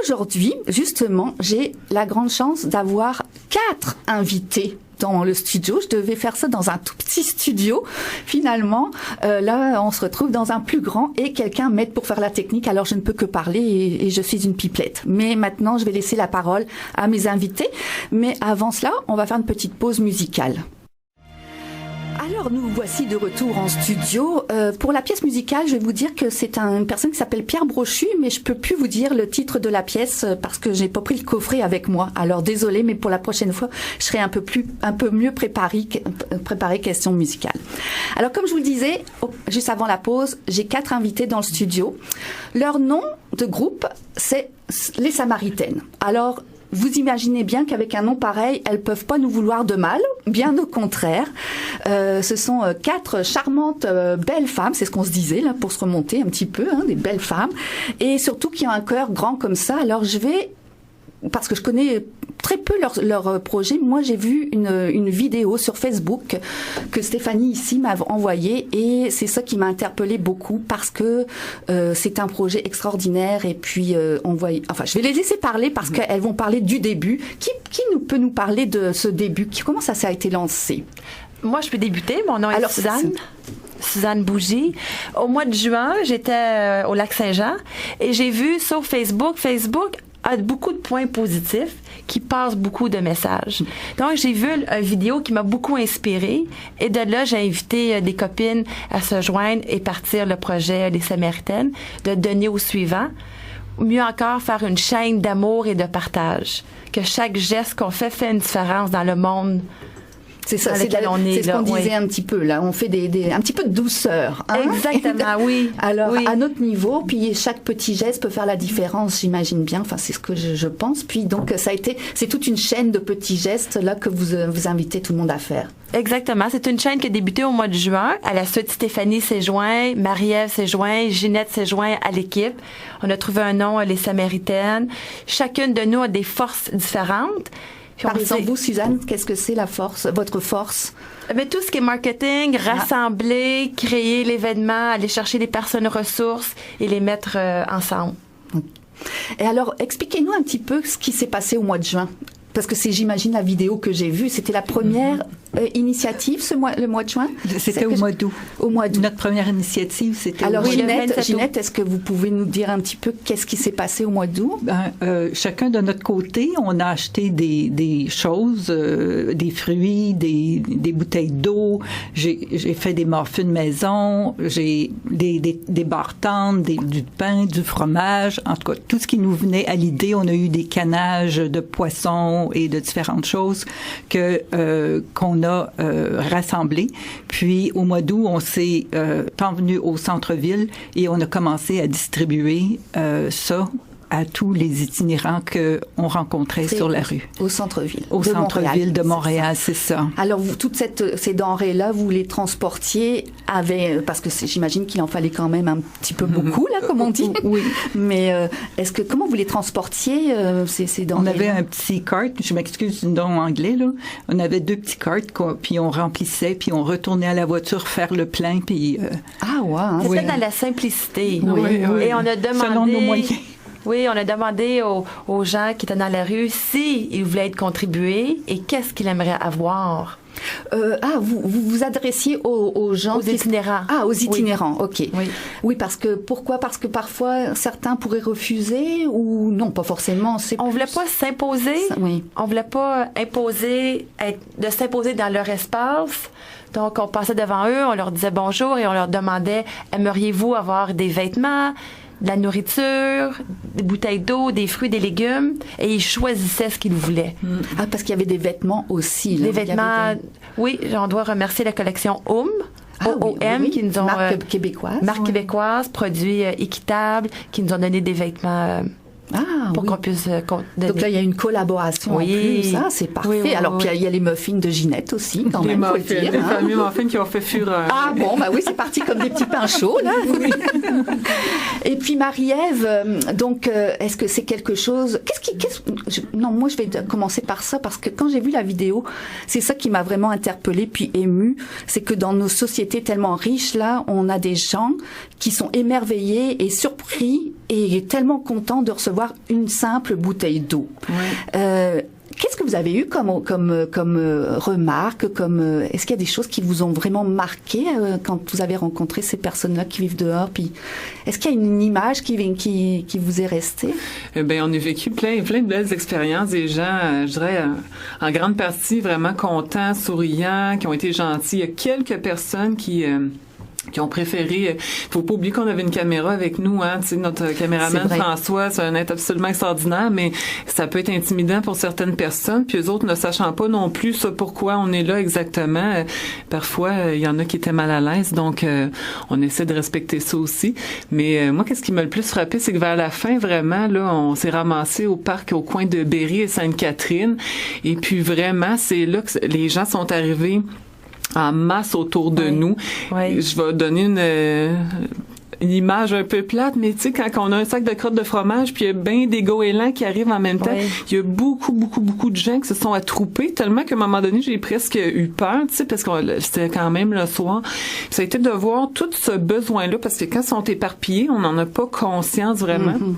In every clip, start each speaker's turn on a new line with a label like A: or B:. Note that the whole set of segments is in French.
A: aujourd'hui, justement, j'ai la grande chance d'avoir 4 invités dans le studio. Je devais faire ça dans un tout petit studio. Finalement, là, on se retrouve dans un plus grand et quelqu'un m'aide pour faire la technique. Alors, je ne peux que parler et je suis une pipelette. Mais maintenant, je vais laisser la parole à mes invités. Mais avant cela, on va faire une petite pause musicale. Alors, nous voici de retour en studio. Pour la pièce musicale, je vais vous dire que c'est une personne qui s'appelle Pierre Brochu, mais je peux plus vous dire le titre de la pièce parce que j'ai pas pris le coffret avec moi. Alors, désolé, mais pour la prochaine fois, je serai un peu mieux préparée question musicale. Alors, comme je vous le disais, juste avant la pause, j'ai 4 invités dans le studio. Leur nom de groupe, c'est les Samaritaines. Alors, vous imaginez bien qu'avec un nom pareil, elles peuvent pas nous vouloir de mal, bien au contraire. Ce sont 4 charmantes, belles femmes, c'est ce qu'on se disait là pour se remonter un petit peu, hein, des belles femmes, et surtout qui ont un cœur grand comme ça. Alors je vais, parce que je connais très peu leur projet, moi j'ai vu une vidéo sur Facebook que Stéphanie ici m'a envoyée et c'est ça qui m'a interpellée beaucoup parce que c'est un projet extraordinaire et puis je vais les laisser parler parce qu'elles vont parler du début. Qui peut nous parler de ce début? Comment ça a été lancé?
B: Moi, je peux débuter. Mon nom est Suzanne Bougie. Au mois de juin, j'étais au Lac-Saint-Jean et j'ai vu sur Facebook a beaucoup de points positifs qui passent beaucoup de messages. Donc, j'ai vu une vidéo qui m'a beaucoup inspirée et de là, j'ai invité des copines à se joindre et partir le projet des Samaritaines, de donner au suivant. Mieux encore, faire une chaîne d'amour et de partage. Que chaque geste qu'on fait une différence dans le monde.
A: C'est ça, c'est ce qu'on disait un petit peu là. On fait un petit peu de douceur. Hein?
B: Exactement, oui.
A: Alors, à notre niveau, puis chaque petit geste peut faire la différence, j'imagine bien. Enfin, c'est ce que je pense. Puis donc, c'est toute une chaîne de petits gestes là que vous invitez tout le monde à faire.
B: Exactement. C'est une chaîne qui a débuté au mois de juin. À la suite, Stéphanie s'est jointe, Marie-Ève s'est jointe, Ginette s'est jointe à l'équipe. On a trouvé un nom, les Samaritaines. Chacune de nous a des forces différentes.
A: Par exemple, vous, Suzanne, qu'est-ce que c'est votre force?
B: Mais tout ce qui est marketing, rassembler, créer l'événement, aller chercher les personnes ressources et les mettre ensemble.
A: Et alors, expliquez-nous un petit peu ce qui s'est passé au mois de juin. Parce que j'imagine, la vidéo que j'ai vue, c'était la première initiative le mois de juin?
C: C'était au mois d'août.
A: Au mois d'août.
C: Notre première initiative, c'était
A: alors,
C: au mois
A: d'août. Ginette, est-ce que vous pouvez nous dire un petit peu qu'est-ce qui s'est passé au mois d'août?
C: Chacun de notre côté, on a acheté des choses, des fruits, des bouteilles d'eau. J'ai fait des muffins maison, j'ai des bartendes, du pain, du fromage. En tout cas, tout ce qui nous venait à l'idée. On a eu des canages de poissons et de différentes choses qu'on a rassemblées. Puis au mois d'août, on s'est envenu au centre-ville et on a commencé à distribuer ça à tous les itinérants qu'on rencontrait sur la rue.
A: Au centre-ville.
C: Au centre-ville de Montréal, c'est ça.
A: Alors, toutes ces denrées-là, vous les transportiez parce que j'imagine qu'il en fallait quand même un petit peu beaucoup, là, comme on dit.
C: Oui.
A: Mais comment vous les transportiez, ces denrées-là?
C: On avait un petit cart, je m'excuse du nom anglais, là. On avait 2 petits carts, puis on remplissait, puis on retournait à la voiture faire le plein, puis...
A: Ah, ouais. Hein?
B: C'était dans la simplicité.
C: Oui.
B: Et on a demandé...
C: Selon nos moyens.
B: Oui, on a demandé aux gens qui étaient dans la rue s'ils voulaient être contribués et qu'est-ce qu'ils aimeraient avoir.
A: Vous vous adressiez aux gens...
B: Aux itinérants.
A: Aux itinérants,
B: oui.
A: OK. Oui, pourquoi? Parce que parfois, certains pourraient refuser ou non, pas forcément.
B: On voulait pas s'imposer.
A: Oui.
B: On voulait pas de s'imposer dans leur espace. Donc, on passait devant eux, on leur disait bonjour et on leur demandait, aimeriez-vous avoir des vêtements, de la nourriture, des bouteilles d'eau, des fruits, des légumes, et ils choisissaient ce qu'ils voulaient.
A: Ah, parce qu'il y avait des vêtements aussi. Là.
B: Des vêtements, oui, on doit remercier la collection OOM, OOM, qui nous ont...
A: Marque québécoise.
B: Marque québécoise, produits équitables, qui nous ont donné des vêtements... pour qu'on puisse donner.
A: Donc là, il y a une collaboration en plus. Ah, c'est parfait.
B: Oui,
A: alors, puis il y a les muffins de Ginette aussi, quand même, faut le dire.
D: Les fameux muffins qui ont fait fureur.
A: Ah bon, oui, c'est parti comme des petits pains chauds, là. Oui. Et puis, Marie-Ève, donc, est-ce que c'est quelque chose... Non, moi, je vais commencer par ça, parce que quand j'ai vu la vidéo, c'est ça qui m'a vraiment interpellée puis émue, c'est que dans nos sociétés tellement riches, là, on a des gens qui sont émerveillés et surpris et tellement content de recevoir une simple bouteille d'eau.
D: Ouais.
A: Qu'est-ce que vous avez eu comme remarque, est-ce qu'il y a des choses qui vous ont vraiment marqué quand vous avez rencontré ces personnes-là qui vivent dehors? Puis est-ce qu'il y a une image qui vous est restée?
D: Ben on a vécu plein de belles expériences, des gens, je dirais, en grande partie vraiment contents, souriants, qui ont été gentils. Il y a quelques personnes qui ont préféré. Faut pas oublier qu'on avait une caméra avec nous, hein. Tu sais, notre caméraman François, c'est un être absolument extraordinaire, mais ça peut être intimidant pour certaines personnes. Puis eux autres, ne sachant pas non plus ça, pourquoi on est là exactement, parfois il y en a qui étaient mal à l'aise, donc on essaie de respecter ça aussi. Mais moi, qu'est-ce qui m'a le plus frappé, c'est que vers la fin, vraiment, là, on s'est ramassé au parc au coin de Berry et Sainte-Catherine, et puis vraiment, c'est là que les gens sont arrivés en masse autour de nous. Oui. Je vais donner une image un peu plate, mais tu sais, quand on a un sac de crottes de fromage, puis il y a bien des goélands qui arrivent en même temps, il y a beaucoup de gens qui se sont attroupés, tellement qu'à un moment donné, j'ai presque eu peur, tu sais, parce que c'était quand même le soir. Ça a été de voir tout ce besoin-là, parce que quand ils sont éparpillés, on n'en a pas conscience vraiment. Mm-hmm.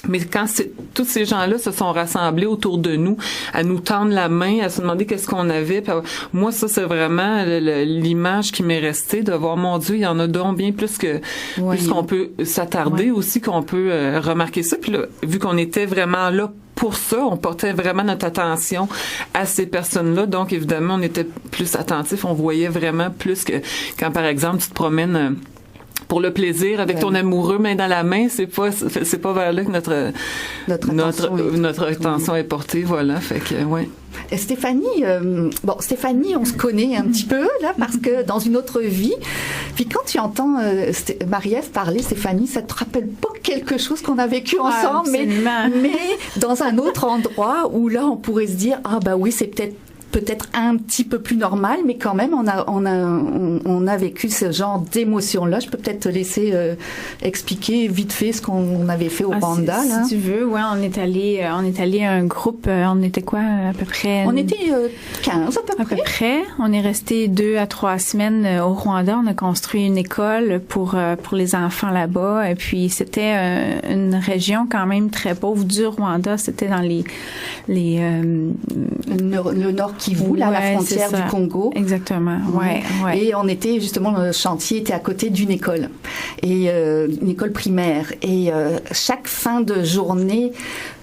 D: Mais quand tous ces gens-là se sont rassemblés autour de nous, à nous tendre la main, à se demander qu'est-ce qu'on avait, moi, ça, c'est vraiment l'image qui m'est restée, de voir, mon Dieu, il y en a donc bien plus qu'on peut s'attarder aussi, qu'on peut remarquer ça. Puis là, vu qu'on était vraiment là pour ça, on portait vraiment notre attention à ces personnes-là. Donc, évidemment, on était plus attentifs, on voyait vraiment plus que quand, par exemple, tu te promènes pour le plaisir avec ton amoureux main dans la main, c'est pas vers là que notre attention est portée, voilà. Fait que ouais.
A: Stéphanie, Stéphanie, on se connaît un petit peu là parce que dans une autre vie. Puis quand tu entends Marie-Ève parler, Stéphanie, ça te rappelle pas quelque chose qu'on a vécu ensemble, mais dans un autre endroit où là on pourrait se dire oui, c'est peut-être un petit peu plus normal, mais quand même, on a vécu ce genre d'émotion-là. Je peux peut-être te laisser expliquer vite fait ce qu'on avait fait au Panda.
E: Si tu veux, on est allé un groupe, on était quoi, à peu près?
A: On était 15 à peu près.
E: On est resté 2 à 3 semaines au Rwanda. On a construit une école pour les enfants là-bas. Et puis, c'était une région quand même très pauvre du Rwanda. C'était dans le
A: nord Kivu, là, à la frontière du Congo.
E: Exactement, ouais.
A: Et on était, justement, le chantier était à côté d'une école, et une école primaire. Et chaque fin de journée,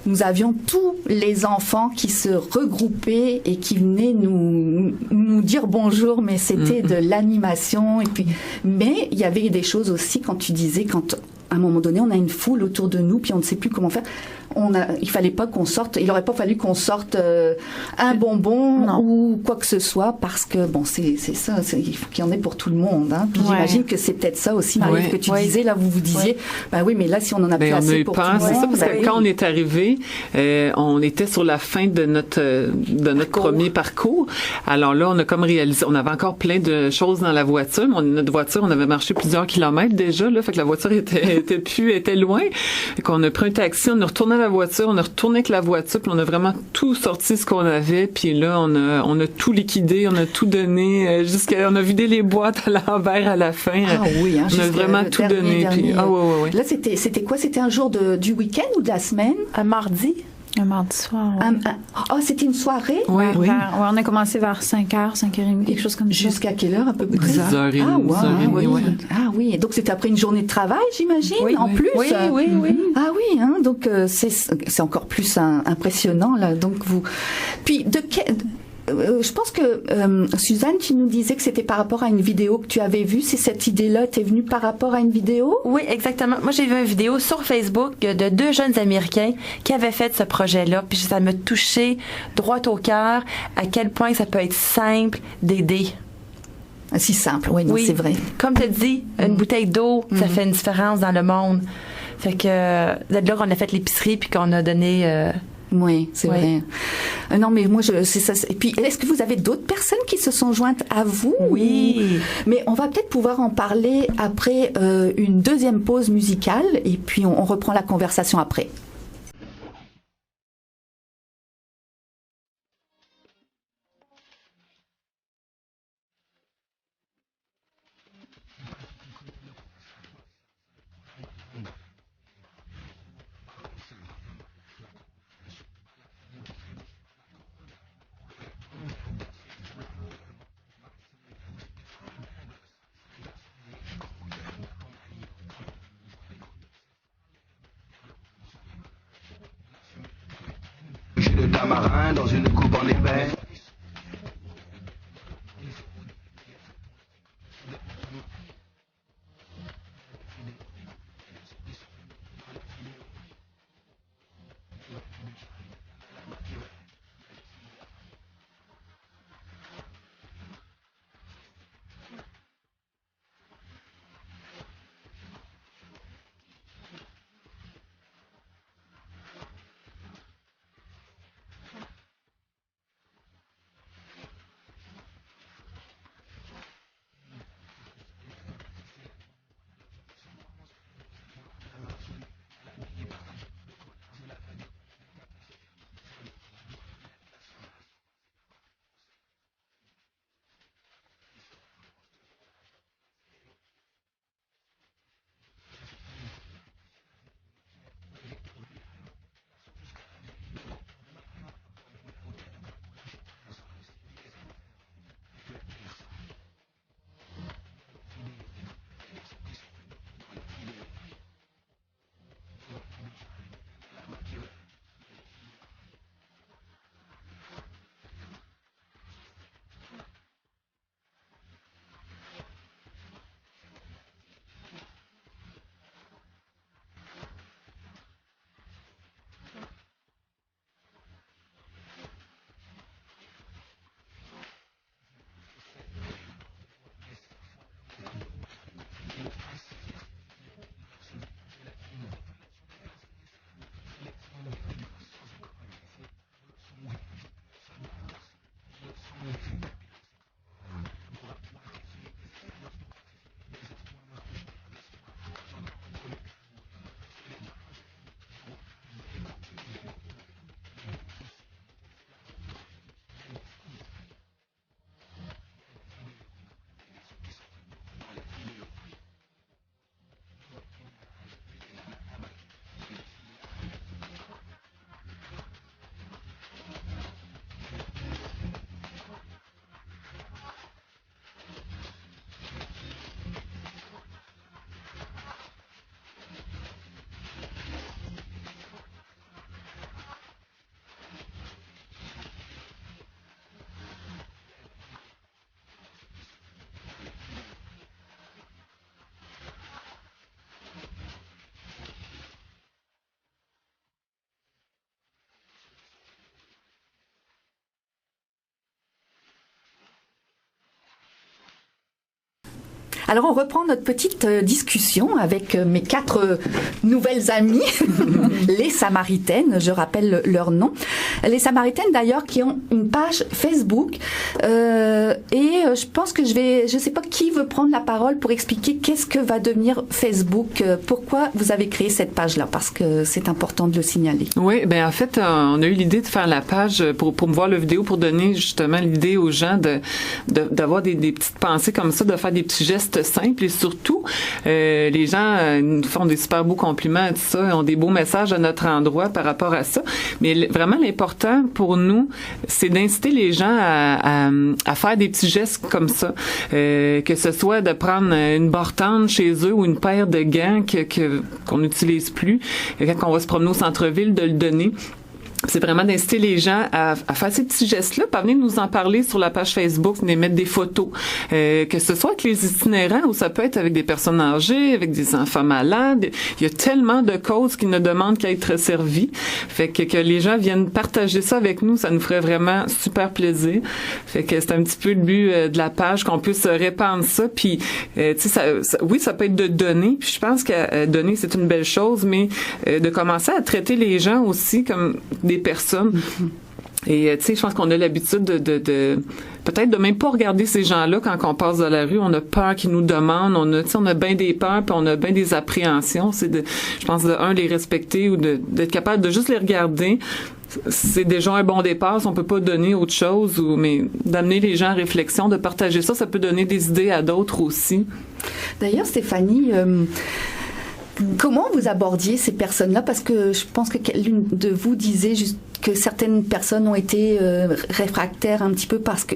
A: nous avions tous les enfants qui se regroupaient et qui venaient nous dire bonjour, mais c'était de l'animation. Et puis, mais il y avait des choses aussi, quand tu disais, quand à un moment donné, on a une foule autour de nous, puis on ne sait plus comment faire. Il fallait pas qu'on sorte, il aurait pas fallu qu'on sorte un bonbon ou quoi que ce soit, parce que c'est ça, il faut qu'il y en ait pour tout le monde, hein. Puis j'imagine que c'est peut-être ça aussi, Marie, que tu disais, là, vous disiez, oui, mais là, si on en a plus assez pour tout le monde.
D: C'est ça, parce que quand on est arrivé, on était sur la fin de notre premier parcours. Alors là, on a comme réalisé, on avait encore plein de choses dans la voiture, mais notre voiture, on avait marché plusieurs kilomètres déjà, là, fait que la voiture était loin. Fait qu'on a pris un taxi, on a retourné à la voiture, on a retourné avec la voiture, puis on a vraiment tout sorti ce qu'on avait, puis là on a tout liquidé, on a tout donné, on a vidé les boîtes à l'envers à la fin. On a vraiment tout donné. Puis,
A: Là c'était quoi? C'était un jour du week-end ou de la semaine?
E: Un mardi soir.
A: C'était une soirée?
E: Oui. On a commencé vers 5h, 5h30, quelque chose comme ça.
A: Jusqu'à quelle heure à peu près?
D: 10h30.
A: Ah oui, donc c'était après une journée de travail, j'imagine, en plus?
E: Oui.
A: Ah oui, hein, donc c'est encore plus impressionnant, là. Donc Puis, je pense que Suzanne, tu nous disais que c'était par rapport à une vidéo que tu avais vue. C'est cette idée-là, t'es venue par rapport à une vidéo?
B: Oui, exactement. Moi, j'ai vu une vidéo sur Facebook de 2 jeunes Américains qui avaient fait ce projet-là, puis ça m'a touché droit au cœur à quel point ça peut être simple d'aider.
A: Si simple, oui, c'est vrai.
B: Comme tu as dit, une bouteille d'eau, ça fait une différence dans le monde. Fait que de là qu'on a fait l'épicerie puis qu'on a donné...
A: Oui, c'est vrai. Non, mais moi, c'est ça. Et puis, est-ce que vous avez d'autres personnes qui se sont jointes à vous?
B: Oui.
A: Mais on va peut-être pouvoir en parler après une deuxième pause musicale, et puis on reprend la conversation après.
F: jus de tamarin dans une coupe en épais.
A: Alors, on reprend notre petite discussion avec mes 4 nouvelles amies, les Samaritaines, je rappelle leur nom. Les Samaritaines, d'ailleurs, qui ont une page Facebook. Et je pense que je sais pas qui veut prendre la parole pour expliquer qu'est-ce que va devenir Facebook. Pourquoi vous avez créé cette page-là? Parce que c'est important de le signaler.
D: Oui, ben en fait, on a eu l'idée de faire la page pour voir la vidéo, pour donner justement l'idée aux gens d'avoir des petites pensées comme ça, de faire des petits gestes simples, et surtout, les gens nous font des super beaux compliments et tout ça, ont des beaux messages à notre endroit par rapport à ça. Mais vraiment, l'important pour nous, c'est d'inciter les gens à faire des petits gestes comme ça. Que ce soit de prendre une bartende chez eux ou une paire de gants qu'on n'utilise plus, quand on va se promener au centre-ville, de le donner. C'est vraiment d'inciter les gens à faire ces petits gestes-là, pas venir nous en parler sur la page Facebook, venir mettre des photos, que ce soit avec les itinérants ou ça peut être avec des personnes âgées, avec des enfants malades. Il y a tellement de causes qui ne demandent qu'à être servies. Fait que les gens viennent partager ça avec nous, ça nous ferait vraiment super plaisir. Fait que c'est un petit peu le but de la page, qu'on puisse répandre ça. Puis, tu sais, oui, ça peut être de donner. Puis je pense que donner, c'est une belle chose, mais de commencer à traiter les gens aussi comme des personnes. Et tu sais, je pense qu'on a l'habitude de peut-être de même pas regarder ces gens-là quand on passe dans la rue. On a peur qu'ils nous demandent. On a bien des peurs, puis on a bien des appréhensions. C'est je pense, les respecter ou d'être capable de juste les regarder. C'est déjà un bon départ. On peut pas donner autre chose, mais d'amener les gens à réflexion, de partager ça, ça peut donner des idées à d'autres aussi.
A: D'ailleurs, Stéphanie, comment vous abordiez ces personnes-là? Parce que je pense que l'une de vous disait juste que certaines personnes ont été réfractaires un petit peu parce que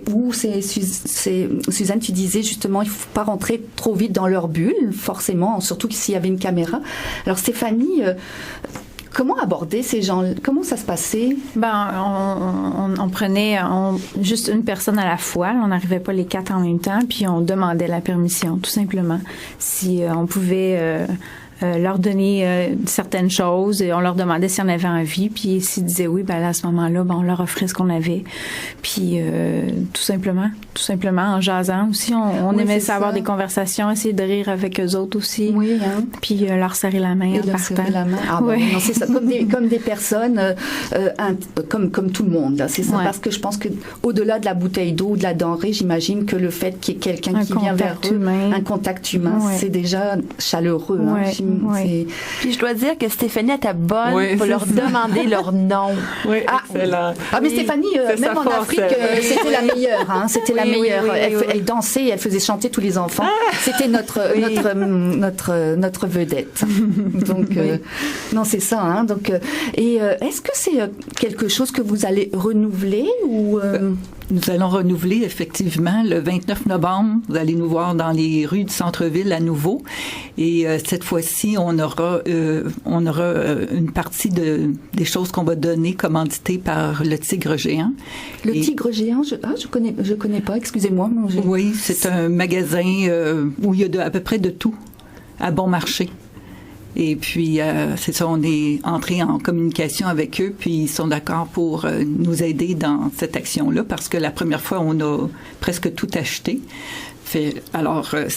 A: Suzanne, tu disais justement, il faut pas rentrer trop vite dans leur bulle, forcément, surtout s'il y avait une caméra. Alors Stéphanie, Comment aborder ces gens? Comment ça se passait?
E: On prenait juste une personne à la fois. On n'arrivait pas les 4 en même temps, puis on demandait la permission, tout simplement. Si on pouvait leur donner certaines choses, et on leur demandait si on avait envie, puis s'ils disaient oui, là, à ce moment-là, on leur offrait ce qu'on avait. Puis tout simplement, en jasant aussi, on aimait savoir des conversations, essayer de rire avec eux autres aussi.
A: Oui, hein.
E: Puis leur serrer la main en partant.
A: Serrer la main. Non, c'est ça, comme des personnes, comme tout le monde, là. C'est ça, parce que je pense que au-delà de la bouteille d'eau ou de la denrée, j'imagine que le fait qu'il y ait quelqu'un qui vient vers eux, un contact humain, c'est déjà chaleureux.
E: Oui.
B: Puis je dois dire que Stéphanie était bonne pour leur demander leur nom.
D: Oui, excellent.
A: Mais Stéphanie, même en Afrique, c'était la meilleure. Hein, c'était la meilleure. Elle dansait, elle faisait chanter tous les enfants. C'était notre vedette. Donc, non, c'est ça. Hein, donc, est-ce que c'est quelque chose que vous allez renouveler ou
C: Nous allons renouveler effectivement le 29 novembre. Vous allez nous voir dans les rues du centre-ville à nouveau. Et cette fois-ci, on aura une partie des choses qu'on va donner commanditées par le Tigre Géant.
A: Le Tigre Géant, je connais pas. Excusez-moi.
C: Oui, c'est un magasin où il y a à peu près de tout à bon marché. Et puis, c'est ça, on est entré en communication avec eux, puis ils sont d'accord pour nous aider dans cette action-là, parce que la première fois, on a presque tout acheté.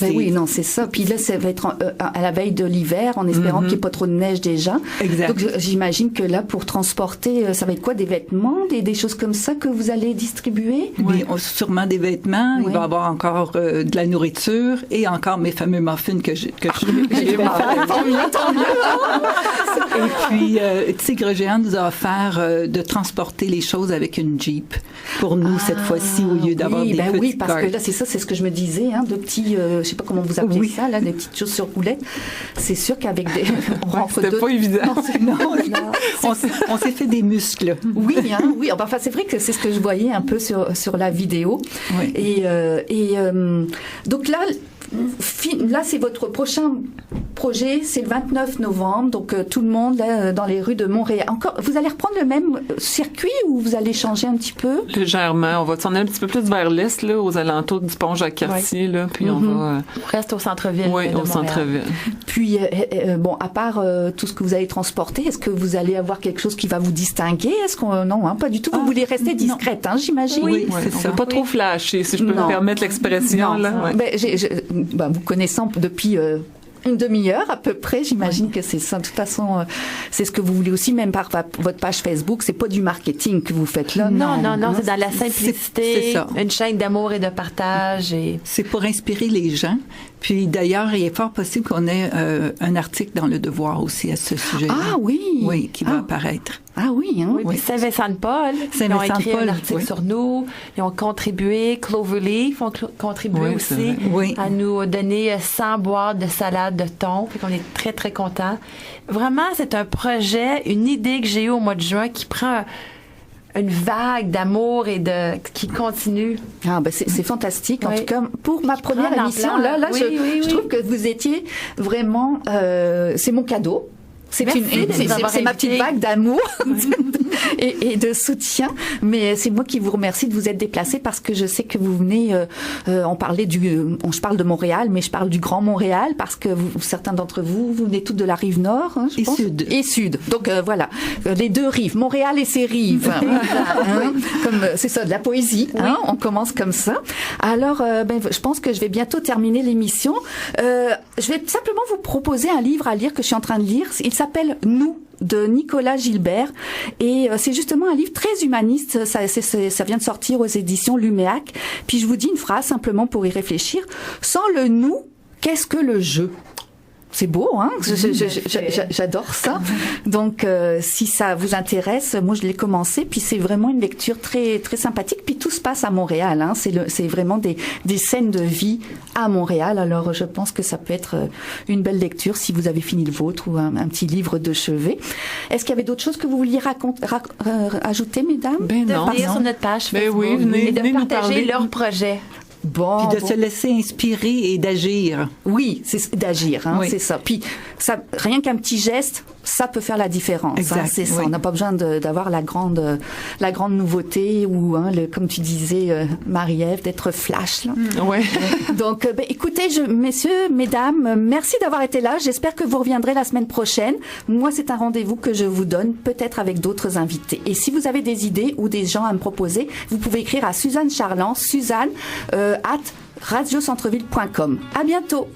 A: Oui, non, c'est ça. Puis là, ça va être à la veille de l'hiver, en espérant qu'il n'y ait pas trop de neige déjà.
C: Exact.
A: Donc, j'imagine que là, pour transporter, ça va être quoi? Des vêtements, des choses comme ça que vous allez distribuer?
C: Oui, sûrement des vêtements. Oui. Il va y avoir encore de la nourriture et encore mes fameux muffins que je vais faire.
A: Tant mieux.
C: Et puis, Tigre Géant nous a offert de transporter les choses avec une Jeep pour nous cette fois-ci, au lieu d'avoir des petits
A: Oui, parce que là, c'est ça, c'est ce que je me disais. De petits, je sais pas comment vous appelez ça, là, des petites choses sur roulettes. C'est sûr qu'avec des...
D: C'était pas évident.
C: On s'est fait des muscles.
A: Oui. Enfin, c'est vrai que c'est ce que je voyais un peu sur la vidéo. Oui. Et donc là, c'est votre prochain projet, c'est le 29 novembre, donc tout le monde là, dans les rues de Montréal. Encore, vous allez reprendre le même circuit ou vous allez changer un petit peu?
D: Légèrement, on va s'en aller un petit peu plus vers l'est, là, aux alentours du pont Jacques-Cartier, là, puis on va...
B: On reste au centre-ville.
D: Oui, au centre-ville.
A: Puis, à part tout ce que vous allez transporter, est-ce que vous allez avoir quelque chose qui va vous distinguer? Est-ce qu'on... Non, pas du tout. Vous voulez rester discrète, j'imagine?
D: Oui, c'est ça. Pas trop flasher, si je peux me permettre l'expression, là.
A: Vous connaissant depuis une demi-heure à peu près, j'imagine que c'est ça. De toute façon, c'est ce que vous voulez aussi, même par votre page Facebook. C'est pas du marketing que vous faites là.
B: Non, c'est dans la simplicité, c'est ça. Une chaîne d'amour et de partage.
C: C'est pour inspirer les gens. Puis d'ailleurs, il est fort possible qu'on ait un article dans Le Devoir aussi à ce sujet-là.
A: Ah oui!
C: Oui, qui va apparaître.
A: Ah oui, hein?
B: Oui, puis Saint-Vincent-de-Paul, ils ont écrit un article sur nous, ils ont contribué, Cloverleaf ont contribué aussi à nous donner 100 boîtes de salade de thon, fait qu'on est très, très contents. Vraiment, c'est un projet, une idée que j'ai eue au mois de juin qui prend une vague d'amour et qui continue.
A: C'est fantastique. En tout cas, pour ma première émission, je trouve que vous étiez vraiment, c'est mon cadeau. C'est ma petite vague d'amour et de soutien. Mais c'est moi qui vous remercie de vous être déplacé parce que je sais que vous venez. Je parle de Montréal, mais je parle du Grand Montréal parce que certains d'entre vous venez toutes de la rive nord, je pense. Et sud. Donc voilà, les deux rives, Montréal et ses rives. Comme c'est ça, de la poésie. Oui. On commence comme ça. Alors, je pense que je vais bientôt terminer l'émission. Je vais simplement vous proposer un livre à lire que je suis en train de lire. Il s'appelle « Nous » de Nicolas Gilbert et c'est justement un livre très humaniste. Ça vient de sortir aux éditions Luméac. Puis je vous dis une phrase simplement pour y réfléchir. Sans le nous, qu'est-ce que le je? C'est beau, hein? J'adore ça. Donc, si ça vous intéresse, moi je l'ai commencé, puis c'est vraiment une lecture très très sympathique. Puis tout se passe à Montréal, hein? C'est vraiment des scènes de vie à Montréal. Alors, je pense que ça peut être une belle lecture si vous avez fini le vôtre ou un petit livre de chevet. Est-ce qu'il y avait d'autres choses que vous vouliez ajouter, mesdames?
B: De venir sur notre page Facebook et de partager leur projet.
C: Puis de se laisser inspirer et d'agir.
A: Oui, c'est d'agir, c'est ça. Puis rien qu'un petit geste, ça peut faire la différence.
C: Exact,
A: C'est ça.
C: oui.
A: On n'a pas besoin d'avoir la grande nouveauté ou, comme tu disais, Marie-Ève, d'être flash. Là.
D: Ouais.
A: Donc, écoutez, messieurs, mesdames, merci d'avoir été là. J'espère que vous reviendrez la semaine prochaine. Moi, c'est un rendez-vous que je vous donne, peut-être avec d'autres invités. Et si vous avez des idées ou des gens à me proposer, vous pouvez écrire à Suzanne Charland, Suzanne @ radiocentreville.com. À bientôt.